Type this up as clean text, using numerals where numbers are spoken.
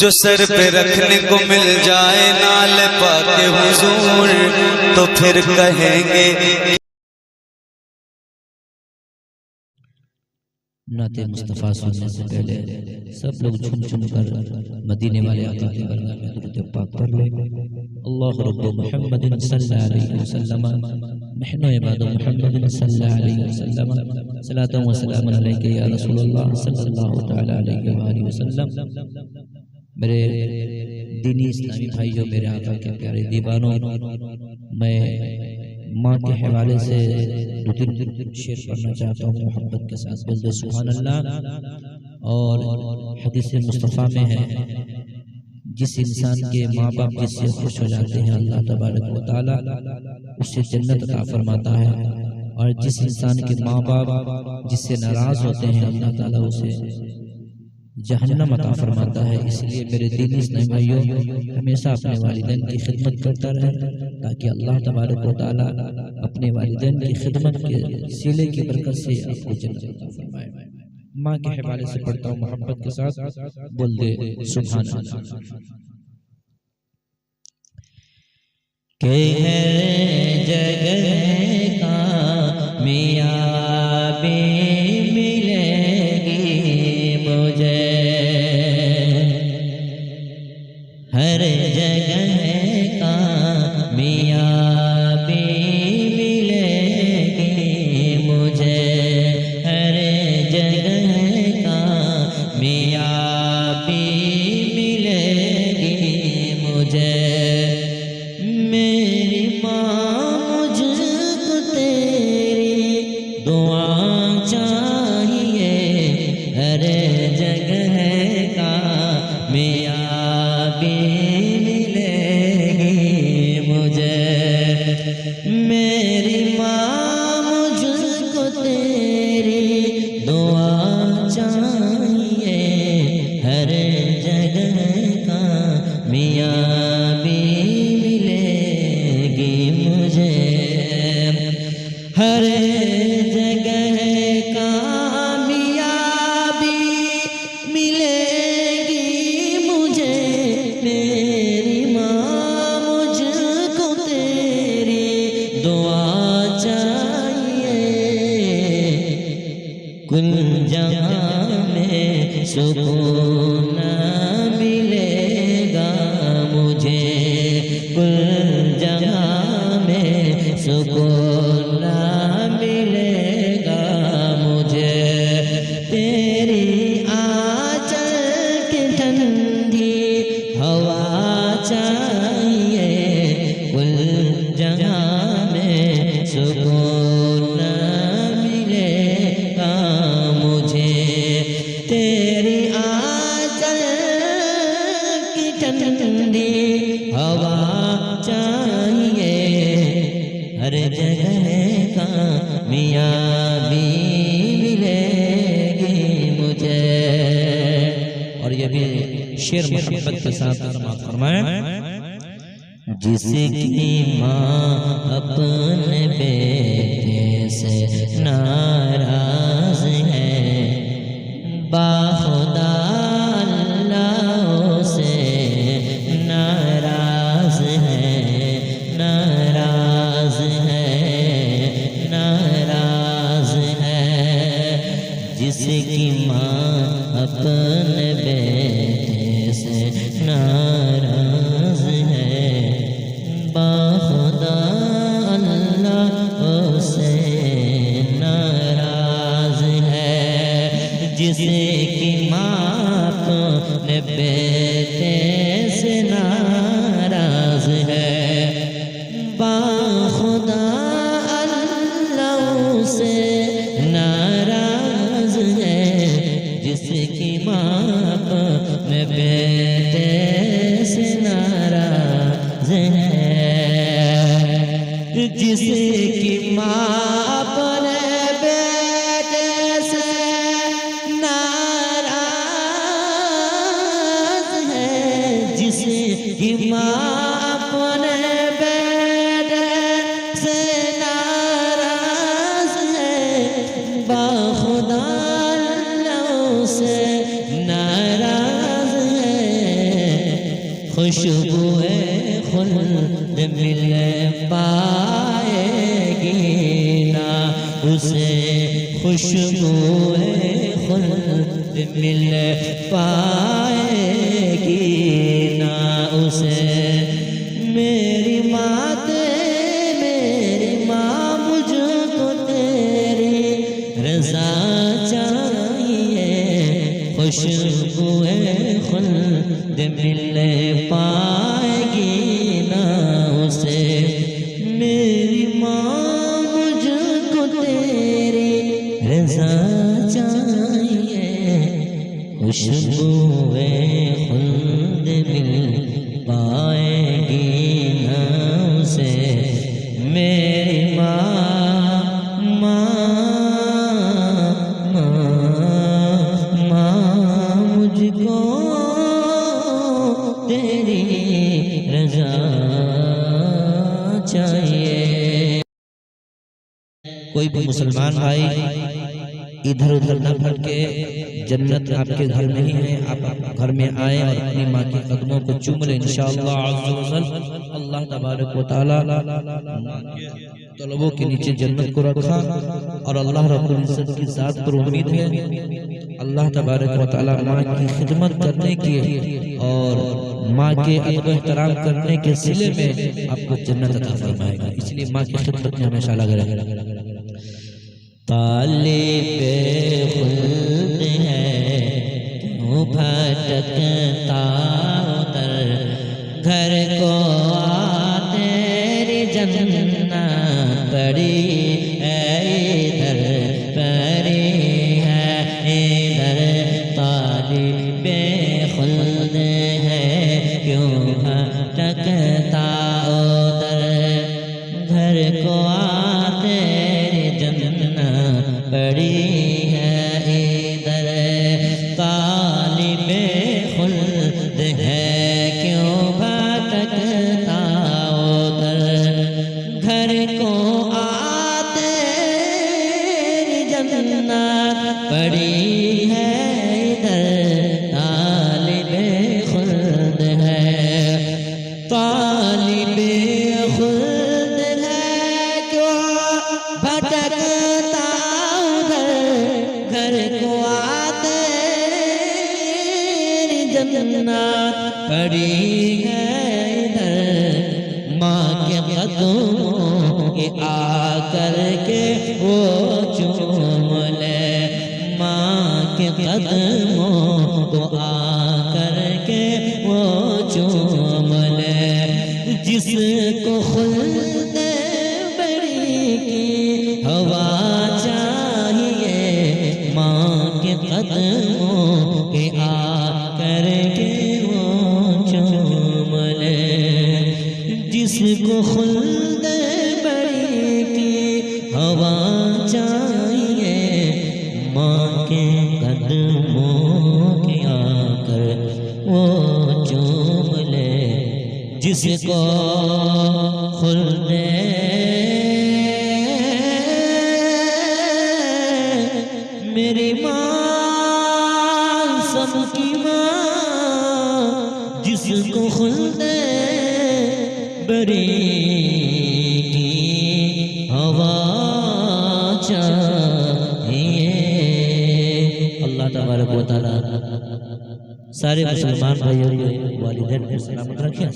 جو سر پہ رکھنے کو مل جائے نال پاک حضور تو پھر کہیں گے نعت مصطفیٰ سننے سے پہلے سب لوگ چھن چھن کر مدینے والے آقا کی بارگاہ میں درود پاک پڑھ لیں۔ اللہ رب محمد صلی اللہ علیہ وسلم نحن عباد محمد صلی اللہ علیہ وسلم صلاۃ و سلام علیک یا رسول اللہ صلی اللہ تعالی علیہ وآلہ وسلم۔ میرے دینی اسلامی بھائیوں، میرے آقا کے پیارے دیوانوں، میں ماں کے حوالے سے دو تین شعر پڑھنا چاہتا ہوں، محبت کے ساتھ بول دو سبحان اللہ۔ اور حدیث مصطفیٰ میں ہے جس انسان کے ماں باپ جس سے خوش ہو جاتے ہیں اللہ تبارک و تعالی اس سے جنت عطا فرماتا ہے، اور جس انسان کے ماں باپ جس سے ناراض ہوتے ہیں اللہ تعالیٰ اسے جہنم عطا فرماتا ہے۔ اس لیے میرے دینی اسلامی بھائیوں ہمیشہ اپنے والدین کی خدمت کرتا رہے تاکہ اللہ تبارک و تعالیٰ اپنے والدین کی خدمت کے صلے کی برکت سے آپ کو جنت عطا فرمائے۔ ماں کے حوالے سے پڑھتا ہوں محبت کے ساتھ، بول دے سبحان اللہ۔ کہ ہر جگہ کامیابی ملے گی مجھے، ہر جگہ کامیابی ملے گی مجھے، ہر جگہ کامیابی ملے گی مجھے۔ میری ماں مجھ کو تیری دعا چاہیے، ہر جگہ کامیابی ملے گی مجھے۔ میری ماں مجھ کو تیری دعا چاہیے، ہر جگہ کامیابی ملے گی مجھے، ہر جگہ کامیابی ملے گی مجھے۔ میری ماں مجھ کو تیری دعا چاہیے، کل جہاں میں سکون ملے گا مجھے، کل جہاں میں سکون ملے گا مجھے۔ تیری آنچل کی ٹھنڈی ہوا چاہیے، کل جہاں میں سکون ملے گا مجھے۔ تیری آنچل کی ٹھنڈی ہوا چاہیے، ہر جگہ کامیابی ملے گی مجھے۔ اور یہ بھی شعر محبت کے ساتھ سماعت فرمائیں۔ جس کی ماں اپنے بیٹے سے ناراض ہے، باخدا اللہ سے ناراض ہے، ناراض ہے، ناراض ہے۔ جس کی ماں اپنے بیٹے سے ناراض ہے، باخدا اللہ سے ناراض ہے۔ جس کی ماں اپنے بیٹے سے ناراض ہے، باخدا اللہ سے ناراض ہے۔ جس کی ماں اپنے بیٹے سے ناراض ہے، جس کی ماں اپنے بیٹے سے ناراض ہے، جس کی ماں اپنے بیٹے سے ناراض ہے، باخدا اللہ سے ناراض ہے۔ خوشبو خلد مل پائے گی نا اسے خوشبو خلد مل پائے گی نا اسے میری ماں مجھ کو تیری رضا چاہیے خوشبو خلد مل پائے گی نا اسے میری ماں مجھ کو تیری رضا چاہیے خوشبو خلد مل پائے گی نا اسے میری ماں مجھ کو تیری رضا چاہیے۔ کوئی بھی مسلمان بھائی ادھر ادھر نہ بھٹکے، جنت آپ کے گھر نہیں ہے، آپ گھر میں آئے اور اپنی ماں کے قدموں کو چوم لیں انشاءاللہ عز و جل۔ اللہ تبارک و تعالی طلبوں کے نیچے جنت کو رکھا، اور اللہ رب العزت کی ذات پر امید ہے اللہ تبارک و تعالی ماں کی خدمت کرنے کی اور ماں کے ادب و احترام کرنے کے صلے میں آپ کو جنت عطا فرمائے گا، اس لیے ماں کی خدمت میں ہمیشہ لگے رہے۔ طالب خلد ہے کیوں بھٹکتا ادھر، گھر کو آ تیری جنت پڑی ہے ادھر، پڑی ہے ادھر۔ طالب خلد ہے کیوں بھٹکتا ادھر، گھر کو آ تیری جنت پڑی ہے ادھر۔ طالب خلد ہے کیوں بھٹکتا ادھر، گھر کو آ تیری جنت پڑی ہے ادھر۔ طالب خلد ہے، طالب خلد ہے کیوں بھٹکتا ادھر، گھر کو آ تیری جنت پڑی ہے ادھر۔ ماں کے قدموں کے آ کر کے وہ چوم لے، ماں کے قدموں کو آ کر کے وہ چوم لے۔ جس کو خلد بری کی ہوا چاہیے، ماں کے قدموں کے آ کر کے وہ چوم لے۔ جس کو خلد بری کی ہوا چاہیے، ماں کے قدموں کے آ کر وہ چوم لے۔ جس کو خلد میری ماں سب کی ماں، جس کو خلد بری کی ہوا چاہیے۔ اللہ تبارک و تعالی سارے مسلمان بھائیوں کو والدین کو سلامت رکھیں۔